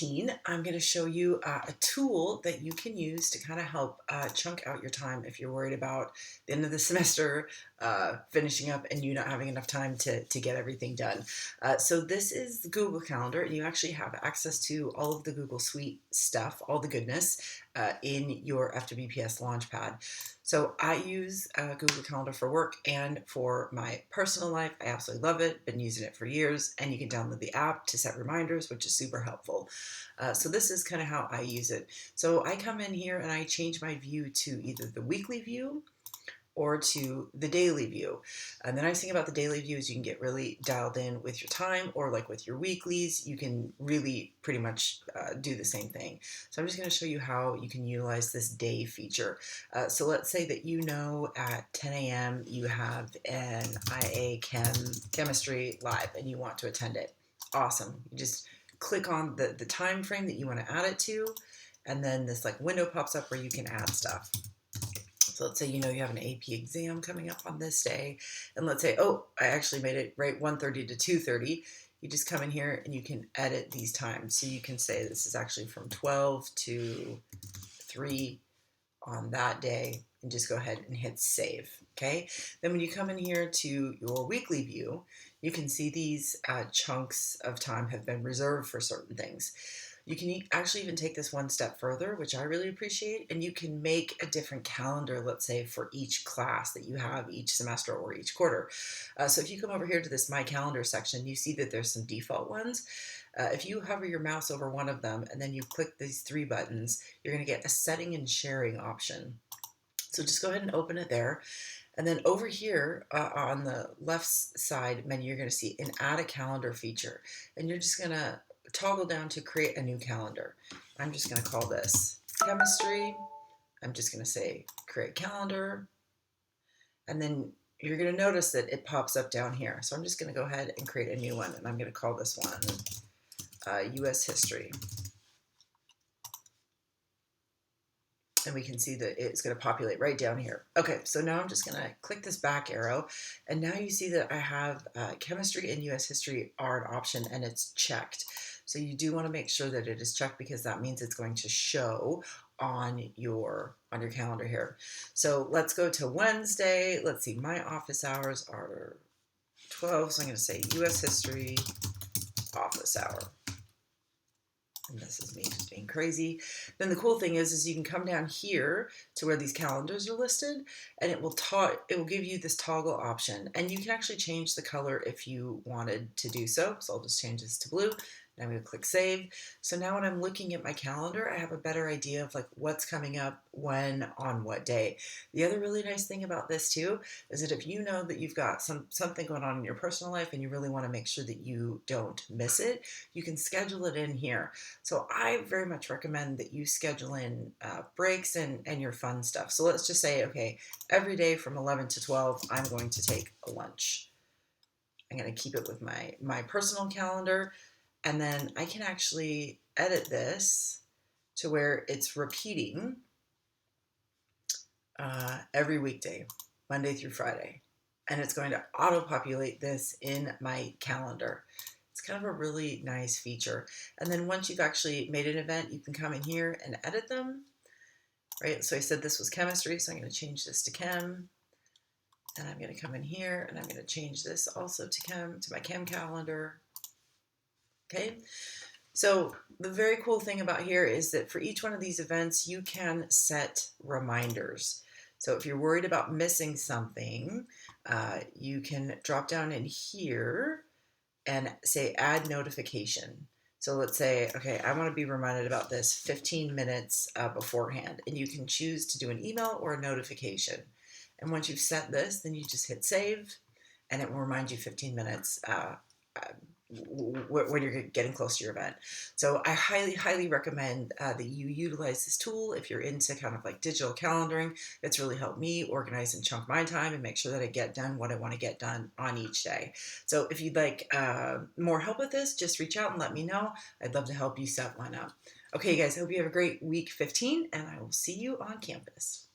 I'm going to show you a tool that you can use to kind of help chunk out your time if you're worried about the end of the semester finishing up and you not having enough time to get everything done. So this is the Google Calendar, and you actually have access to all of the Google Suite stuff, all the goodness in your FWPS Launchpad. So I use Google Calendar for work and for my personal life. I absolutely love it. Been using it for years, and you can download the app to set reminders, which is super helpful. So this is kind of how I use it. So I come in here and I change my view to either the weekly view or to the daily view. And the nice thing about the daily view is you can get really dialed in with your time, or like with your weeklies, you can really pretty much do the same thing. So I'm just going to show you how you can utilize this day feature. So let's say that you know at 10 a.m. you have an IA chemistry live and you want to attend it. Awesome. You just click on the time frame that you want to add it to, and then this like window pops up where you can add stuff. So let's say you know you have an AP exam coming up on this day, and let's say, oh, I actually made it right 1:30 to 2:30. You just come in here and you can edit these times. So you can say this is actually from 12 to 3 on that day, and just go ahead and hit save. Okay. Then when you come in here to your weekly view, you can see these chunks of time have been reserved for certain things. You can actually even take this one step further, which I really appreciate, and you can make a different calendar, let's say, for each class that you have each semester or each quarter. So if you come over here to this My Calendar section, you see that there's some default ones. If you hover your mouse over one of them and then you click these three buttons, you're going to get a setting and sharing option. So just go ahead and open it there. And then over here on the left side menu, you're going to see an add a calendar feature. And you're just going to toggle down to create a new calendar. I'm just going to call this chemistry. I'm just going to say create calendar. And then you're going to notice that it pops up down here. So I'm just going to go ahead and create a new one. And I'm going to call this one US history. And we can see that it's going to populate right down here. Okay, so now I'm just going to click this back arrow, and now you see that I have chemistry and US history are an option, and it's checked. So you do want to make sure that it is checked, because that means it's going to show on your calendar here. So let's go to Wednesday. Let's see, my office hours are 12, so I'm going to say US history office hour. And this is me just being crazy. Then the cool thing is you can come down here to where these calendars are listed, and it will give you this toggle option, and you can actually change the color if you wanted to do so. So I'll just change this to blue. And I'm going to click save. So now when I'm looking at my calendar, I have a better idea of like what's coming up when on what day. The other really nice thing about this too is that if you know that you've got something going on in your personal life and you really want to make sure that you don't miss it, you can schedule it in here. So I very much recommend that you schedule in breaks and your fun stuff. So let's just say, okay, every day from 11 to 12, I'm going to take a lunch. I'm going to keep it with my personal calendar. And then I can actually edit this to where it's repeating every weekday, Monday through Friday. And it's going to auto-populate this in my calendar. It's kind of a really nice feature. And then once you've actually made an event, you can come in here and edit them. Right? So I said this was chemistry, so I'm going to change this to chem. And I'm going to come in here and I'm going to change this also to my chem calendar. Okay, so the very cool thing about here is that for each one of these events, you can set reminders. So if you're worried about missing something, you can drop down in here and say add notification. So let's say, okay, I want to be reminded about this 15 minutes beforehand, and you can choose to do an email or a notification. And once you've set this, then you just hit save, and it will remind you 15 minutes when you're getting close to your event. So I highly, highly recommend that you utilize this tool if you're into kind of like digital calendaring. It's really helped me organize and chunk my time and make sure that I get done what I want to get done on each day. So if you'd like more help with this, just reach out and let me know. I'd love to help you set one up. Okay, guys, I hope you have a great week 15, and I will see you on campus.